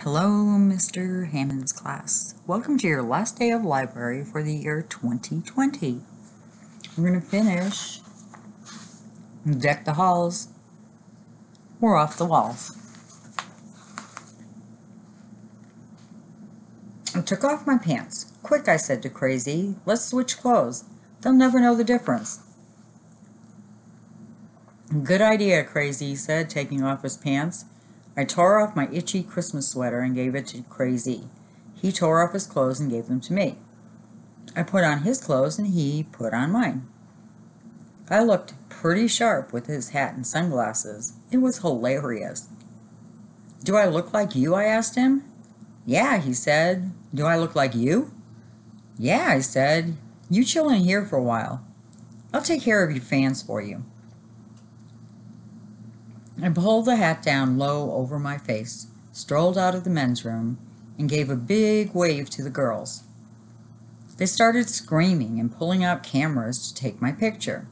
Hello, Mr. Hammond's class. Welcome to your last day of library for the year 2020. We're going to finish Deck the Halls. We're off the walls. I took off my pants. Quick, I said to Crazy. Let's switch clothes. They'll never know the difference. Good idea, Crazy said, taking off his pants. I tore off my itchy Christmas sweater and gave it to Crazy. He tore off his clothes and gave them to me. I put on his clothes and he put on mine. I looked pretty sharp with his hat and sunglasses. It was hilarious. Do I look like you? I asked him. Yeah, he said. Do I look like you? Yeah, I said. You chill in here for a while. I'll take care of your fans for you. I pulled the hat down low over my face, strolled out of the men's room, and gave a big wave to the girls. They started screaming and pulling out cameras to take my picture.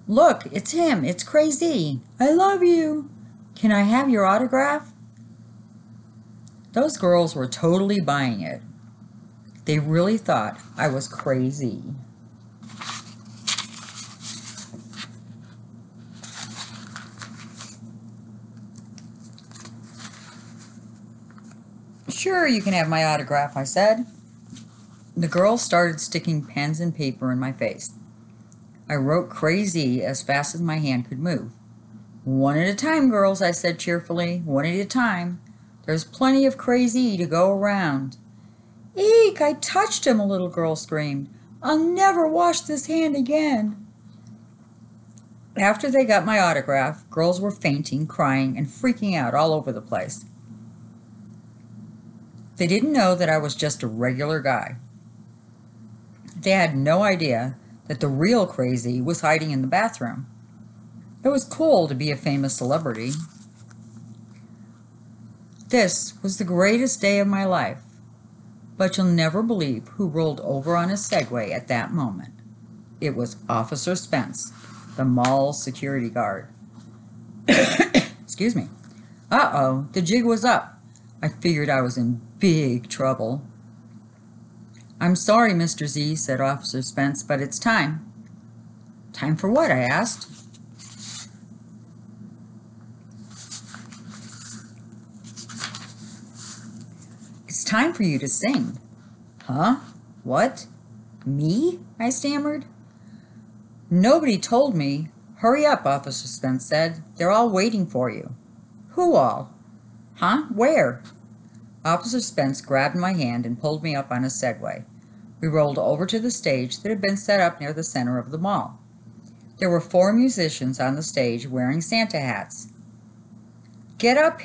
Look, it's him, it's Crazy. I love you. Can I have your autograph? Those girls were totally buying it. They really thought I was crazy. Sure, you can have my autograph, I said. The girls started sticking pens and paper in my face. I wrote Crazy as fast as my hand could move. One at a time, girls, I said cheerfully. One at a time. There's plenty of Crazy to go around. Eek, I touched him, a little girl screamed. I'll never wash this hand again. After they got my autograph, girls were fainting, crying, and freaking out all over the place. They didn't know that I was just a regular guy. They had no idea that the real Crazy was hiding in the bathroom. It was cool to be a famous celebrity. This was the greatest day of my life, but you'll never believe who rolled over on a Segway at that moment. It was Officer Spence, the mall security guard. Excuse me. Uh-oh, the jig was up. I figured I was in big trouble. I'm sorry, Mr. Z, said Officer Spence, but it's time. Time for what? I asked. It's time for you to sing. Huh? What? Me? I stammered. Nobody told me. Hurry up, Officer Spence said. They're all waiting for you. Who all? Huh? Where? Officer Spence grabbed my hand and pulled me up on a Segway. We rolled over to the stage that had been set up near the center of the mall. There were 4 musicians on the stage wearing Santa hats. Get up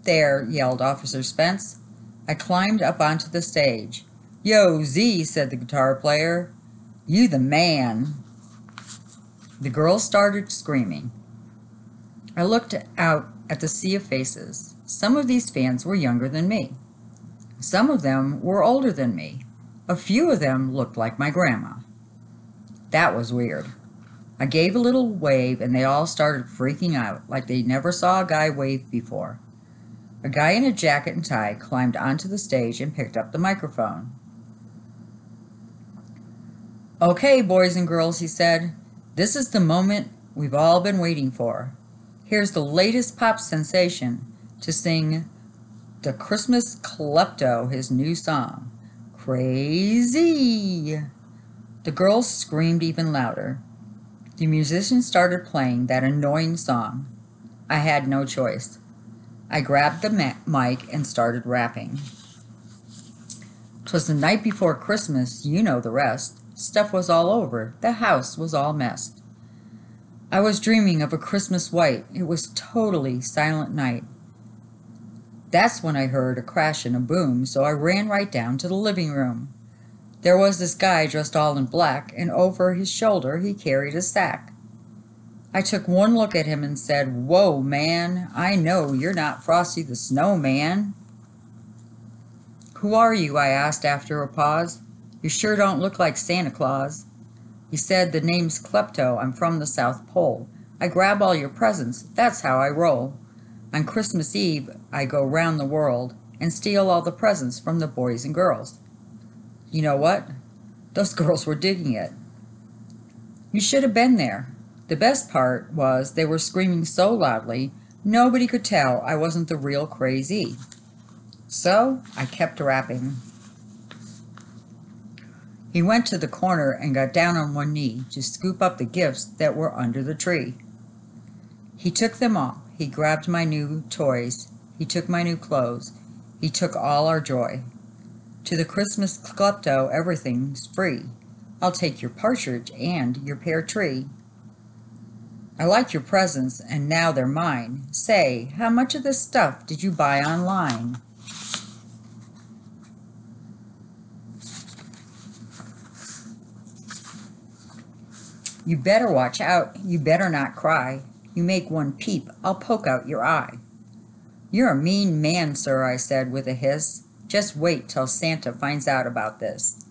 there, yelled Officer Spence. I climbed up onto the stage. Yo, Z, said the guitar player. You the man. The girls started screaming. I looked out at the sea of faces. Some of these fans were younger than me. Some of them were older than me. A few of them looked like my grandma. That was weird. I gave a little wave and they all started freaking out like they never saw a guy wave before. A guy in a jacket and tie climbed onto the stage and picked up the microphone. Okay, boys and girls, he said. This is the moment we've all been waiting for. Here's the latest pop sensation to sing the Christmas Klepto, his new song, Crazy. The girls screamed even louder. The musicians started playing that annoying song. I had no choice. I grabbed the mic and started rapping. 'Twas the night before Christmas, you know the rest. Stuff was all over. The house was all messed. I was dreaming of a Christmas white. It was totally silent night. That's when I heard a crash and a boom, so I ran right down to the living room. There was this guy dressed all in black, and over his shoulder he carried a sack. I took one look at him and said, Whoa, man, I know you're not Frosty the Snowman. Who are you? I asked after a pause. You sure don't look like Santa Claus. He said, The name's Klepto. I'm from the South Pole. I grab all your presents. That's how I roll. On Christmas Eve, I go round the world and steal all the presents from the boys and girls. You know what? Those girls were digging it. You should have been there. The best part was they were screaming so loudly, nobody could tell I wasn't the real Crazy. So I kept rapping. He went to the corner and got down on one knee to scoop up the gifts that were under the tree. He took them all. He grabbed my new toys. He took my new clothes. He took all our joy. To the Christmas klepto, everything's free. I'll take your partridge and your pear tree. I like your presents, and now they're mine. Say, how much of this stuff did you buy online? You better watch out. You better not cry. You make one peep, I'll poke out your eye. You're a mean man, sir, I said with a hiss. Just wait till Santa finds out about this.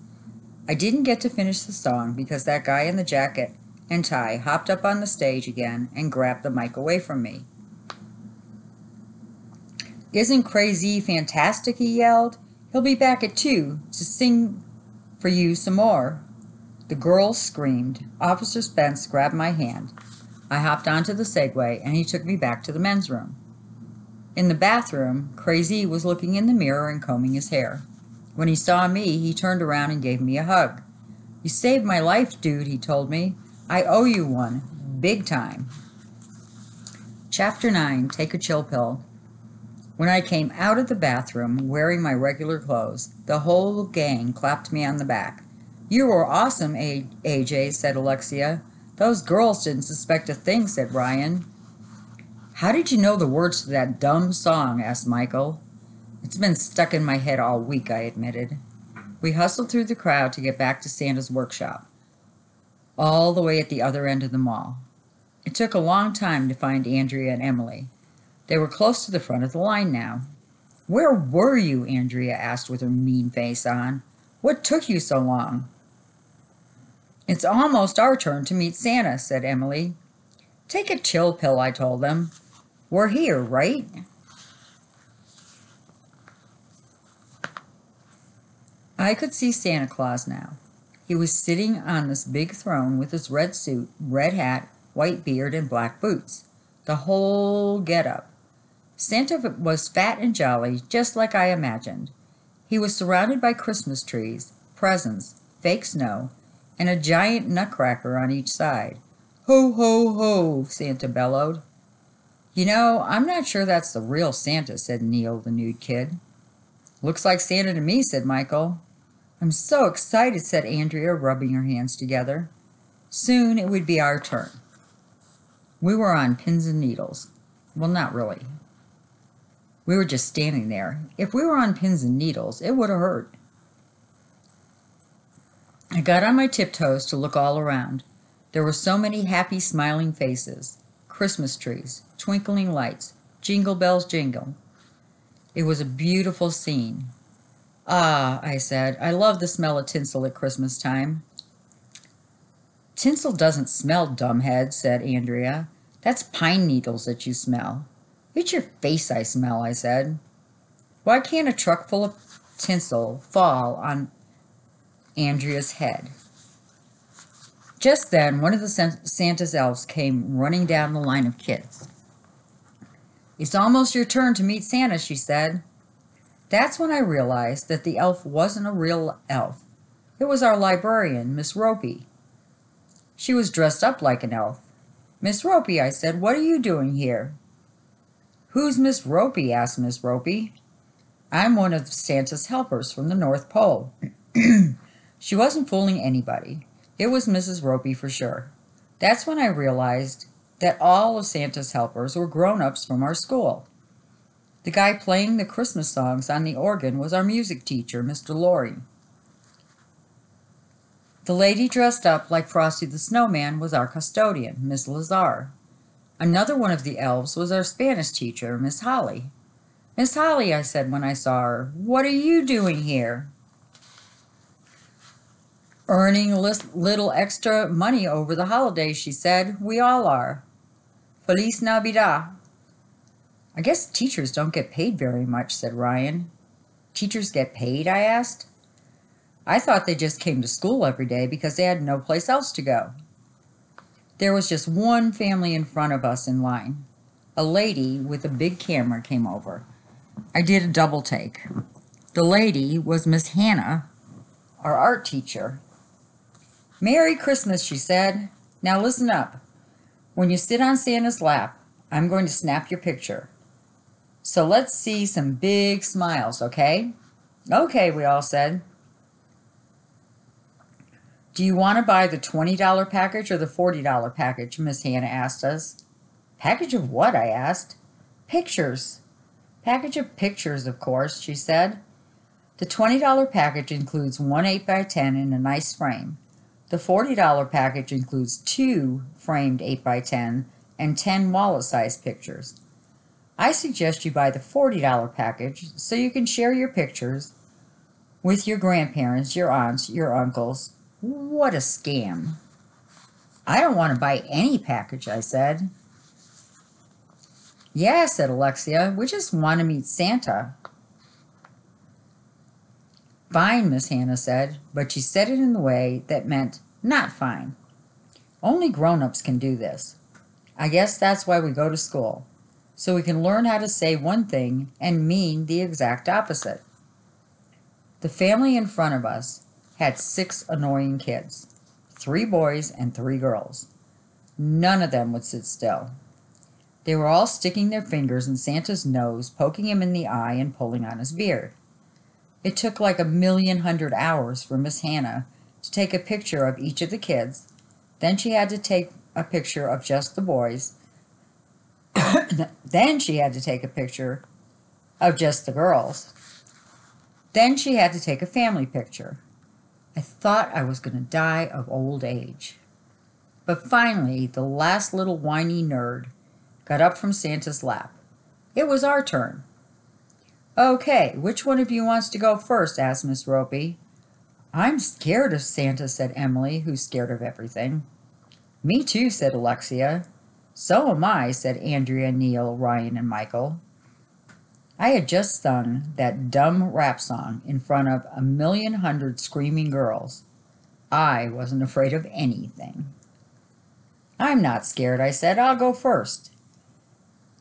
I didn't get to finish the song because that guy in the jacket and tie hopped up on the stage again and grabbed the mic away from me. Isn't Crazy fantastic, he yelled. He'll be back at 2 to sing for you some more. The girls screamed. Officer Spence grabbed my hand. I hopped onto the Segway and he took me back to the men's room. In the bathroom, Crazy was looking in the mirror and combing his hair. When he saw me, he turned around and gave me a hug. You saved my life, dude, he told me. I owe you one. Big time. Chapter 9, Take a Chill Pill. When I came out of the bathroom wearing my regular clothes, the whole gang clapped me on the back. You were awesome, AJ, said Alexia. Those girls didn't suspect a thing, said Ryan. How did you know the words to that dumb song? Asked Michael. It's been stuck in my head all week, I admitted. We hustled through the crowd to get back to Santa's workshop, all the way at the other end of the mall. It took a long time to find Andrea and Emily. They were close to the front of the line now. Where were you? Andrea asked with her mean face on. What took you so long? It's almost our turn to meet Santa, said Emily. Take a chill pill, I told them. We're here, right? I could see Santa Claus now. He was sitting on this big throne with his red suit, red hat, white beard, and black boots. The whole get-up. Santa was fat and jolly, just like I imagined. He was surrounded by Christmas trees, presents, fake snow, and a giant nutcracker on each side. Ho, ho, ho, Santa bellowed. You know, I'm not sure that's the real Santa, said Neil, the nude kid. Looks like Santa to me, said Michael. I'm so excited, said Andrea, rubbing her hands together. Soon it would be our turn. We were on pins and needles. Well, not really. We were just standing there. If we were on pins and needles, it would have hurt. I got on my tiptoes to look all around. There were so many happy, smiling faces. Christmas trees, twinkling lights, jingle bells jingle. It was a beautiful scene. Ah, I said, I love the smell of tinsel at Christmas time. Tinsel doesn't smell, dumbhead, said Andrea. That's pine needles that you smell. It's your face I smell, I said. Why can't a truck full of tinsel fall on Andrea's head? Just then, one of the Santa's elves came running down the line of kids. It's almost your turn to meet Santa, she said. That's when I realized that the elf wasn't a real elf. It was our librarian, Miss Ropey. She was dressed up like an elf. Miss Ropey, I said, what are you doing here? Who's Miss Ropey? Asked Miss Ropey. I'm one of Santa's helpers from the North Pole. She wasn't fooling anybody. It was Mrs. Ropey for sure. That's when I realized that all of Santa's helpers were grown-ups from our school. The guy playing the Christmas songs on the organ was our music teacher, Mr. Laurie. The lady dressed up like Frosty the Snowman was our custodian, Miss Lazar. Another one of the elves was our Spanish teacher, Miss Holly. Miss Holly, I said when I saw her, what are you doing here? Earning a little extra money over the holidays, she said. We all are. Feliz Navidad. I guess teachers don't get paid very much, said Ryan. Teachers get paid? I asked. I thought they just came to school every day because they had no place else to go. There was just one family in front of us in line. A lady with a big camera came over. I did a double take. The lady was Miss Hannah, our art teacher. Merry Christmas, she said. Now listen up. When you sit on Santa's lap, I'm going to snap your picture. So let's see some big smiles, okay? Okay, we all said. Do you want to buy the $20 package or the $40 package? Miss Hannah asked us. Package of what? I asked. Pictures. Package of pictures, of course, she said. The $20 package includes one 8x10 in a nice frame. The $40 package includes 2 framed 8x10 and 10 wallet-sized pictures. I suggest you buy the $40 package so you can share your pictures with your grandparents, your aunts, your uncles. What a scam. I don't want to buy any package, I said. Yeah, said Alexia, we just want to meet Santa. Fine, Miss Hannah said, but she said it in the way that meant not fine. Only grown-ups can do this. I guess that's why we go to school, so we can learn how to say one thing and mean the exact opposite. The family in front of us had 6 annoying kids, 3 boys and 3 girls. None of them would sit still. They were all sticking their fingers in Santa's nose, poking him in the eye and pulling on his beard. It took like 1,100,000 hours for Miss Hannah to take a picture of each of the kids. Then she had to take a picture of just the boys. Then she had to take a picture of just the girls. Then she had to take a family picture. I thought I was going to die of old age. But finally, the last little whiny nerd got up from Santa's lap. It was our turn. Okay, which one of you wants to go first? Asked Miss Ropey. I'm scared of Santa, said Emily, who's scared of everything. Me too, said Alexia. So am I, said Andrea, Neil, Ryan, and Michael. I had just sung that dumb rap song in front of 1,100,000 screaming girls. I wasn't afraid of anything. I'm not scared, I said. I'll go first.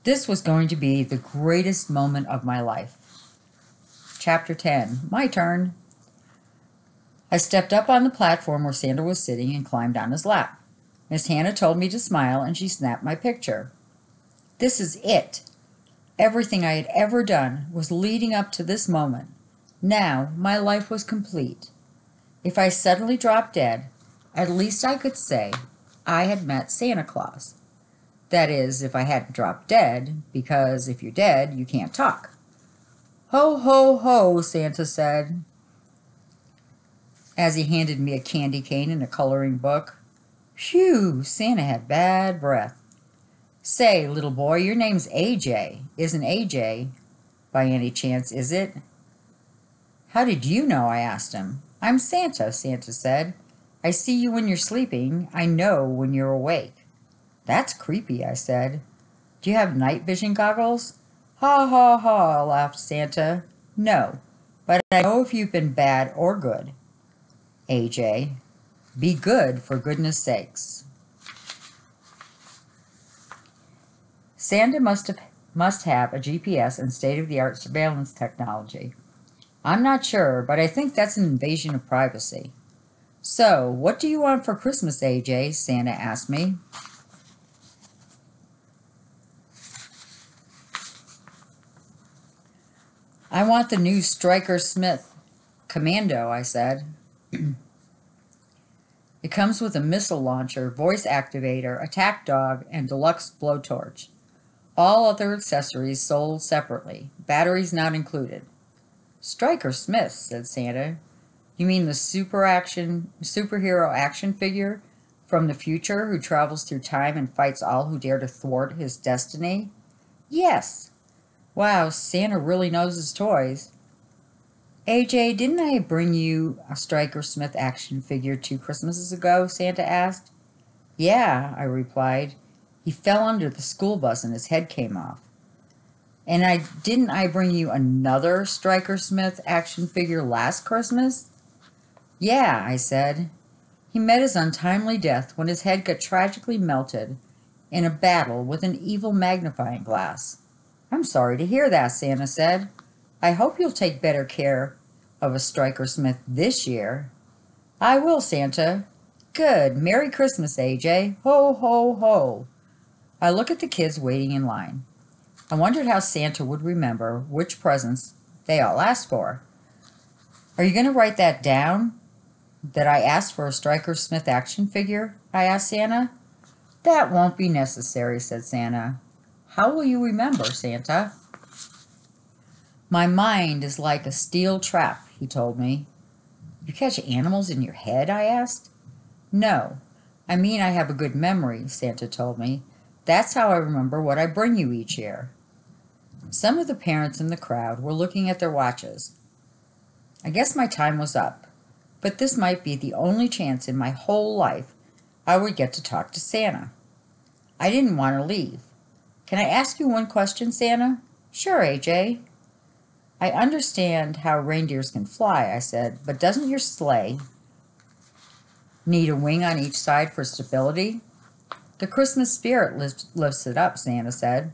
This was going to be the greatest moment of my life. Chapter 10. My turn. I stepped up on the platform where Santa was sitting and climbed on his lap. Miss Hannah told me to smile, and she snapped my picture. This is it. Everything I had ever done was leading up to this moment. Now my life was complete. If I suddenly dropped dead, at least I could say I had met Santa Claus. That is, if I hadn't dropped dead, because if you're dead, you can't talk. Ho, ho, ho, Santa said, as he handed me a candy cane and a coloring book. Phew, Santa had bad breath. Say, little boy, your name's AJ. Isn't AJ by any chance, is it? How did you know? I asked him. I'm Santa, Santa said. I see you when you're sleeping. I know when you're awake. That's creepy, I said. Do you have night vision goggles? Ha, ha, ha, laughed Santa. No, but I know if you've been bad or good. AJ, be good for goodness sakes. Santa must have a GPS and state-of-the-art surveillance technology. I'm not sure, but I think that's an invasion of privacy. So, what do you want for Christmas, AJ? Santa asked me. I want the new Stryker Smith Commando, I said. It comes with a missile launcher, voice activator, attack dog, and deluxe blowtorch. All other accessories sold separately, batteries not included. Stryker Smith, said Santa. You mean the superhero action figure from the future who travels through time and fights all who dare to thwart his destiny? Yes. Wow, Santa really knows his toys. AJ, didn't I bring you a Stryker Smith action figure 2 Christmases ago? Santa asked. Yeah, I replied. He fell under the school bus and his head came off. And didn't I bring you another Stryker Smith action figure last Christmas? Yeah, I said. He met his untimely death when his head got tragically melted in a battle with an evil magnifying glass. I'm sorry to hear that, Santa said. I hope you'll take better care of a Stryker Smith this year. I will, Santa. Good. Merry Christmas, AJ. Ho, ho, ho. I look at the kids waiting in line. I wondered how Santa would remember which presents they all asked for. Are you going to write that down? That I asked for a Stryker Smith action figure? I asked Santa. That won't be necessary, said Santa. How will you remember, Santa? My mind is like a steel trap, he told me. You catch animals in your head? I asked. No, I mean I have a good memory, Santa told me. That's how I remember what I bring you each year. Some of the parents in the crowd were looking at their watches. I guess my time was up, but this might be the only chance in my whole life I would get to talk to Santa. I didn't want to leave. Can I ask you one question, Santa? Sure, AJ. I understand how reindeers can fly, I said, but doesn't your sleigh need a wing on each side for stability? The Christmas spirit lifts it up, Santa said.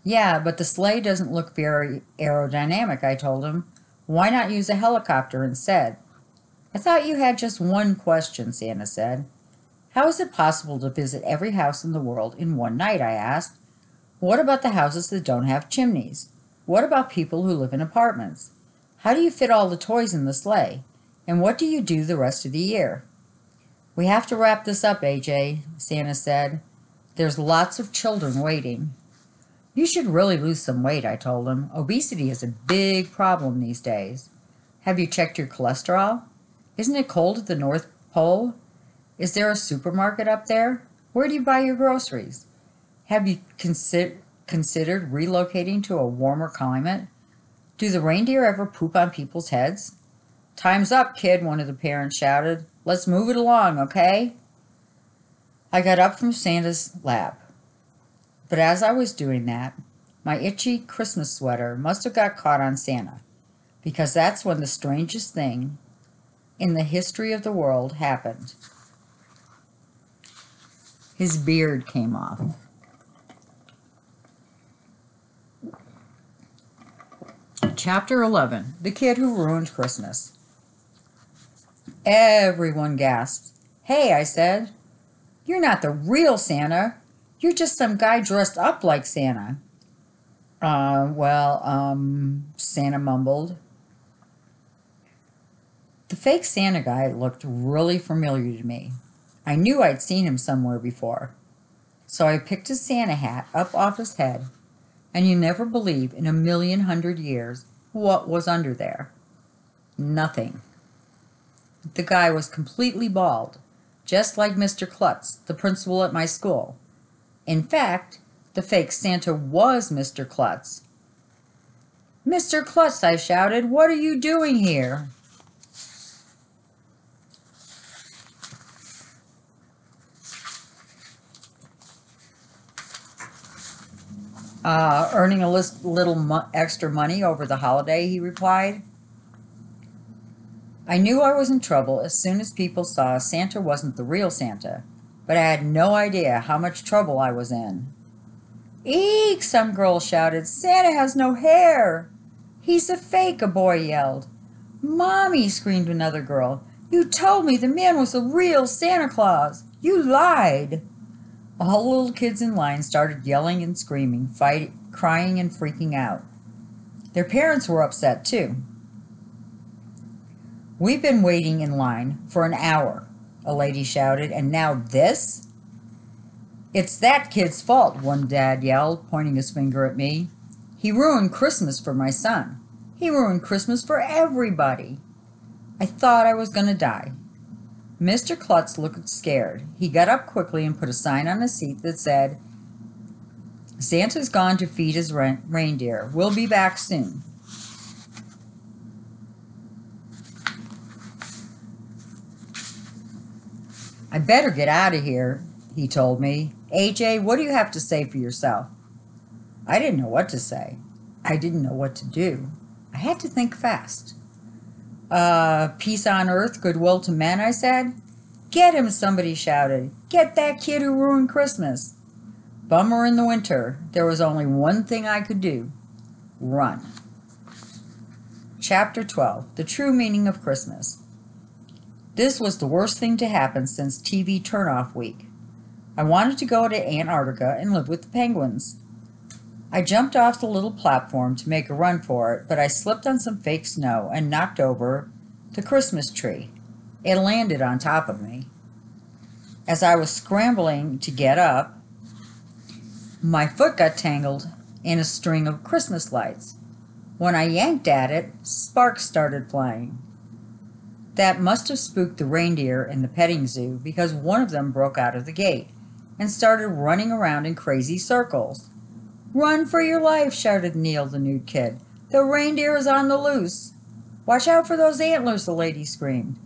Yeah, but the sleigh doesn't look very aerodynamic, I told him. Why not use a helicopter instead? I thought you had just one question, Santa said. How is it possible to visit every house in the world in one night, I asked. What about the houses that don't have chimneys? What about people who live in apartments? How do you fit all the toys in the sleigh? And what do you do the rest of the year? We have to wrap this up, AJ, Santa said. There's lots of children waiting. You should really lose some weight, I told him. Obesity is a big problem these days. Have you checked your cholesterol? Isn't it cold at the North Pole? Is there a supermarket up there? Where do you buy your groceries? Have you considered relocating to a warmer climate? Do the reindeer ever poop on people's heads? Time's up, kid, one of the parents shouted. Let's move it along, okay? I got up from Santa's lap. But as I was doing that, my itchy Christmas sweater must have got caught on Santa, because that's when the strangest thing in the history of the world happened. His beard came off. Chapter 11, The Kid Who Ruined Christmas. Everyone gasped. Hey, I said. You're not the real Santa. You're just some guy dressed up like Santa. Santa mumbled. The fake Santa guy looked really familiar to me. I knew I'd seen him somewhere before. So I picked his Santa hat up off his head, and you never believe in 1,100,000 years what was under there. Nothing. The guy was completely bald, just like Mr. Klutz, the principal at my school. In fact, the fake Santa was Mr. Klutz. Mr. Klutz, I shouted, what are you doing here? Earning a little extra money over the holiday, he replied. I knew I was in trouble as soon as people saw Santa wasn't the real Santa, but I had no idea how much trouble I was in. Eek, some girl shouted. Santa has no hair. He's a fake, a boy yelled. Mommy, screamed another girl. You told me the man was the real Santa Claus. You lied. All the little kids in line started yelling and screaming, crying and freaking out. Their parents were upset too. We've been waiting in line for an hour, a lady shouted, and now this? It's that kid's fault, one dad yelled, pointing his finger at me. He ruined Christmas for my son. He ruined Christmas for everybody. I thought I was going to die. Mr. Klutz looked scared. He got up quickly and put a sign on his seat that said, Santa's gone to feed his reindeer. We'll be back soon. I better get out of here, he told me. AJ, what do you have to say for yourself? I didn't know what to say. I didn't know what to do. I had to think fast. Peace on earth, goodwill to men, I said. Get him, somebody shouted. Get that kid who ruined Christmas. Bummer in the winter. There was only one thing I could do. Run. Chapter 12. The True Meaning of Christmas. This was the worst thing to happen since TV turnoff week. I wanted to go to Antarctica and live with the penguins. I jumped off the little platform to make a run for it, but I slipped on some fake snow and knocked over the Christmas tree. It landed on top of me. As I was scrambling to get up, my foot got tangled in a string of Christmas lights. When I yanked at it, sparks started flying. That must have spooked the reindeer in the petting zoo because one of them broke out of the gate and started running around in crazy circles. Run for your life, shouted Neil, the nude kid. The reindeer is on the loose. Watch out for those antlers, the lady screamed.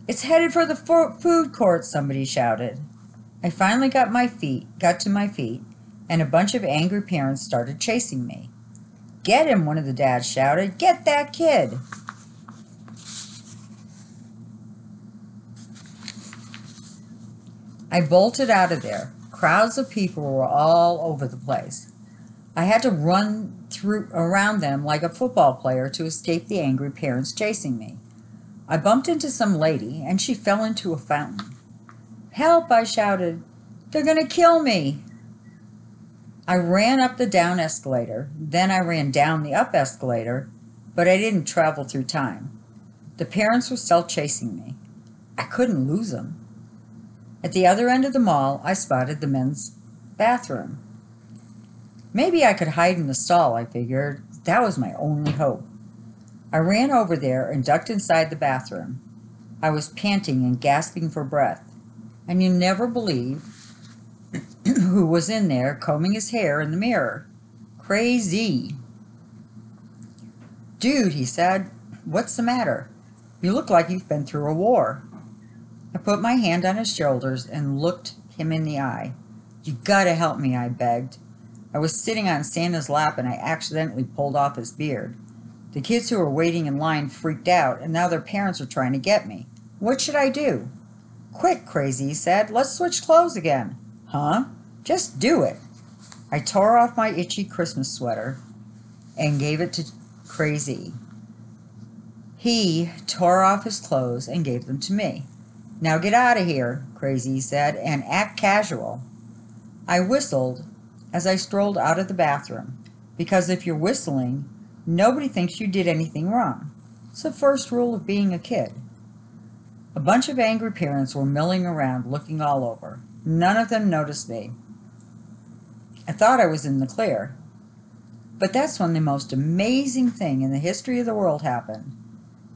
It's headed for the food court, somebody shouted. I finally got to my feet, and a bunch of angry parents started chasing me. Get him, one of the dads shouted. Get that kid. I bolted out of there. Crowds of people were all over the place. I had to run around them like a football player to escape the angry parents chasing me. I bumped into some lady, and she fell into a fountain. Help, I shouted. They're going to kill me. I ran up the down escalator, then I ran down the up escalator, but I didn't travel through time. The parents were still chasing me. I couldn't lose them. At the other end of the mall, I spotted the men's bathroom. Maybe I could hide in the stall, I figured. That was my only hope. I ran over there and ducked inside the bathroom. I was panting and gasping for breath. And you never believe who was in there combing his hair in the mirror. Crazy. Dude, he said, what's the matter? You look like you've been through a war. I put my hand on his shoulders and looked him in the eye. You gotta help me, I begged. I was sitting on Santa's lap and I accidentally pulled off his beard. The kids who were waiting in line freaked out, and now their parents are trying to get me. What should I do? Quick, Crazy, he said. Let's switch clothes again. Huh? Just do it. I tore off my itchy Christmas sweater and gave it to Crazy. He tore off his clothes and gave them to me. Now get out of here, Crazy said, and act casual. I whistled as I strolled out of the bathroom, because if you're whistling, nobody thinks you did anything wrong. It's the first rule of being a kid. A bunch of angry parents were milling around, looking all over. None of them noticed me. I thought I was in the clear. But that's when the most amazing thing in the history of the world happened.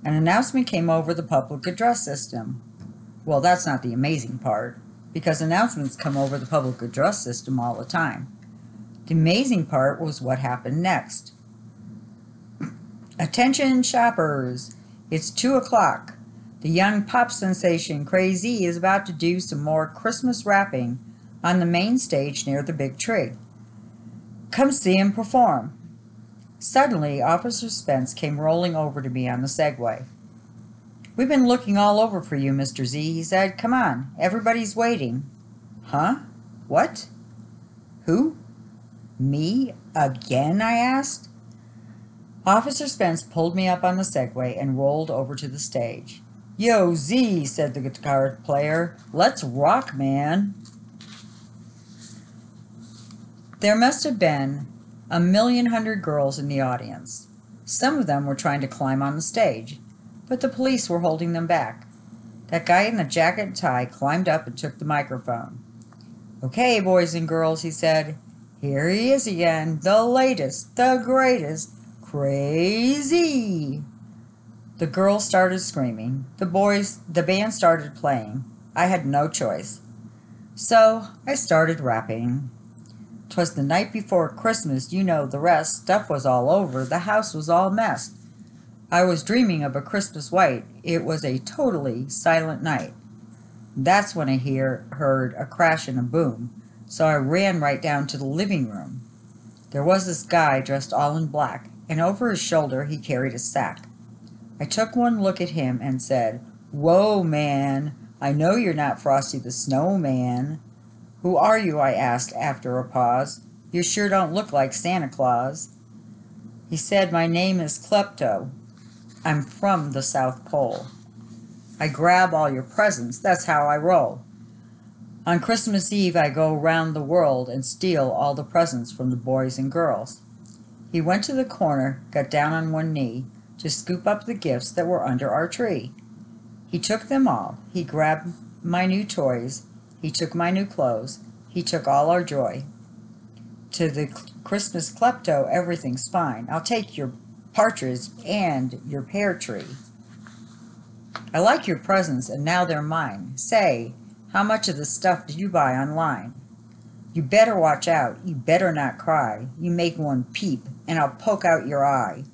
An announcement came over the public address system. Well, that's not the amazing part, because announcements come over the public address system all the time. The amazing part was what happened next. Attention shoppers, it's 2 o'clock. The young pop sensation Crazy is about to do some more Christmas wrapping on the main stage near the big tree. Come see him perform. Suddenly, Officer Spence came rolling over to me on the Segway. We've been looking all over for you, Mr. Z, he said. Come on, everybody's waiting. Huh? What? Who? Me? Again, I asked. Officer Spence pulled me up on the Segway and rolled over to the stage. Yo, Z, said the guitar player. Let's rock, man. There must have been 1,100,000 girls in the audience. Some of them were trying to climb on the stage, but the police were holding them back. That guy in the jacket and tie climbed up and took the microphone. Okay, boys and girls, he said. Here he is again, the latest, the greatest, Crazy. The girls started screaming. The band started playing. I had no choice. So I started rapping. 'Twas the night before Christmas, you know the rest. Stuff was all over, the house was all messed. I was dreaming of a Christmas white. It was a totally silent night. That's when I heard a crash and a boom, so I ran right down to the living room. There was this guy dressed all in black, and over his shoulder he carried a sack. I took one look at him and said, "Whoa, man, I know you're not Frosty the Snowman." "Who are you?" I asked after a pause. "You sure don't look like Santa Claus." He said, "My name is Klepto. I'm from the South Pole. I grab all your presents, that's how I roll. On Christmas Eve I go round the world and steal all the presents from the boys and girls." He went to the corner, got down on one knee, to scoop up the gifts that were under our tree. He took them all. He grabbed my new toys. He took my new clothes. He took all our joy. To the Christmas klepto, everything's fine. I'll take your partridge and your pear tree. I like your presents, and now they're mine. Say, how much of the stuff did you buy online? You better watch out. You better not cry. You make one peep, and I'll poke out your eye.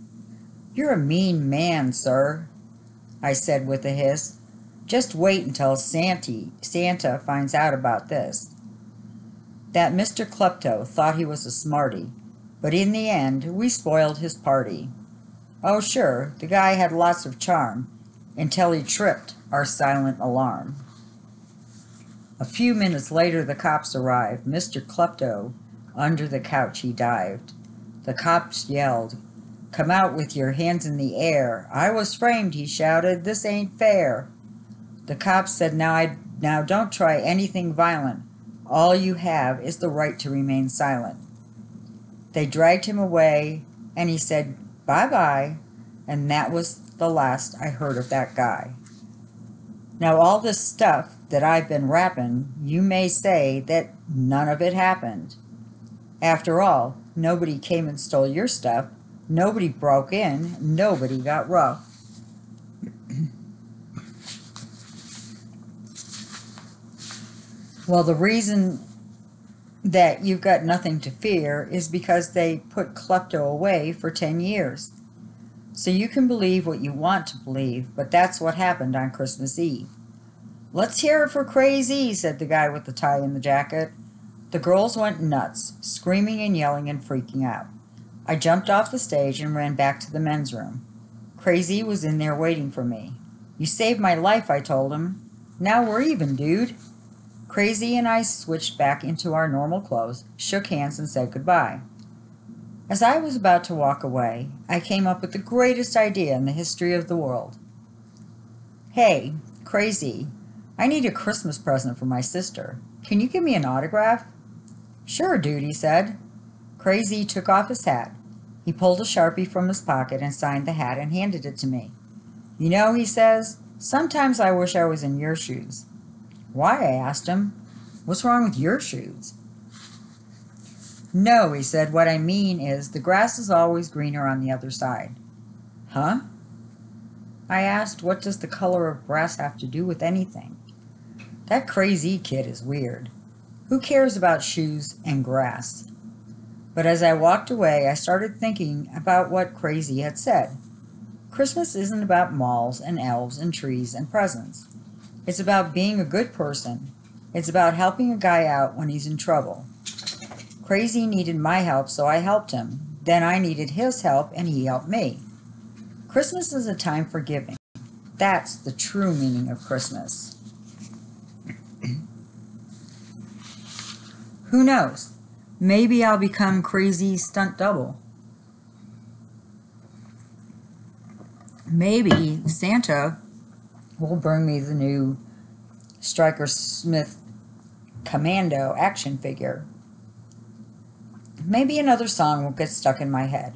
You're a mean man, sir, I said with a hiss. Just wait until Santa finds out about this. That Mr. Klepto thought he was a smarty, but in the end, we spoiled his party. Oh, sure, the guy had lots of charm, until he tripped our silent alarm. A few minutes later, the cops arrived. Mr. Klepto, under the couch he dived. The cops yelled, "Come out with your hands in the air." "I was framed," he shouted. "This ain't fair." The cops said, Now don't try anything violent. All you have is the right to remain silent." They dragged him away, and he said, "Bye-bye," and that was the last I heard of that guy. Now all this stuff that I've been rapping, you may say that none of it happened. After all, nobody came and stole your stuff. Nobody broke in. Nobody got rough. Well, the reason that you've got nothing to fear is because they put klepto away for 10 years. So you can believe what you want to believe, but that's what happened on Christmas Eve. "Let's hear it for Crazy," said the guy with the tie and the jacket. The girls went nuts, screaming and yelling and freaking out. I jumped off the stage and ran back to the men's room. Crazy was in there waiting for me. "You saved my life," I told him. "Now we're even, dude." Crazy and I switched back into our normal clothes, shook hands, and said goodbye. As I was about to walk away, I came up with the greatest idea in the history of the world. "Hey, Crazy, I need a Christmas present for my sister. Can you give me an autograph?" "Sure, dude," he said. Crazy took off his hat. He pulled a Sharpie from his pocket and signed the hat and handed it to me. "You know," he says, "sometimes I wish I was in your shoes." "Why?" I asked him. "What's wrong with your shoes?" "No," he said, "what I mean is the grass is always greener on the other side." "Huh?" I asked, "What does the color of grass have to do with anything?" That Crazy kid is weird. Who cares about shoes and grass? But as I walked away, I started thinking about what Crazy had said. Christmas isn't about malls and elves and trees and presents. It's about being a good person. It's about helping a guy out when he's in trouble. Crazy needed my help, so I helped him. Then I needed his help, and he helped me. Christmas is a time for giving. That's the true meaning of Christmas. Who knows? Maybe I'll become Crazy's stunt double. Maybe Santa will bring me the new Stryker Smith Commando action figure. Maybe another song will get stuck in my head.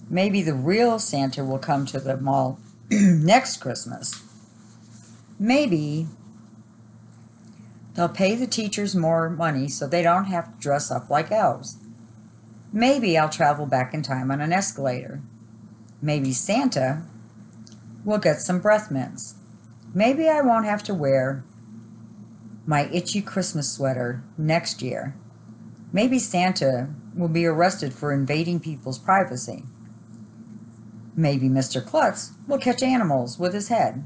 Maybe the real Santa will come to the mall next Christmas. Maybe they'll pay the teachers more money so they don't have to dress up like elves. Maybe I'll travel back in time on an escalator. Maybe Santa will get some breath mints. Maybe I won't have to wear my itchy Christmas sweater next year. Maybe Santa will be arrested for invading people's privacy. Maybe Mr. Klutz will catch animals with his head.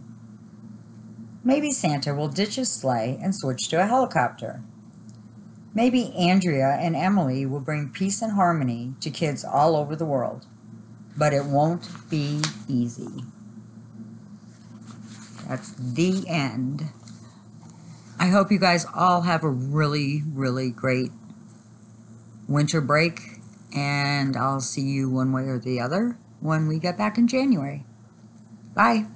Maybe Santa will ditch his sleigh and switch to a helicopter. Maybe Andrea and Emily will bring peace and harmony to kids all over the world. But it won't be easy. That's the end. I hope you guys all have a really, really great winter break. And I'll see you one way or the other when we get back in January. Bye.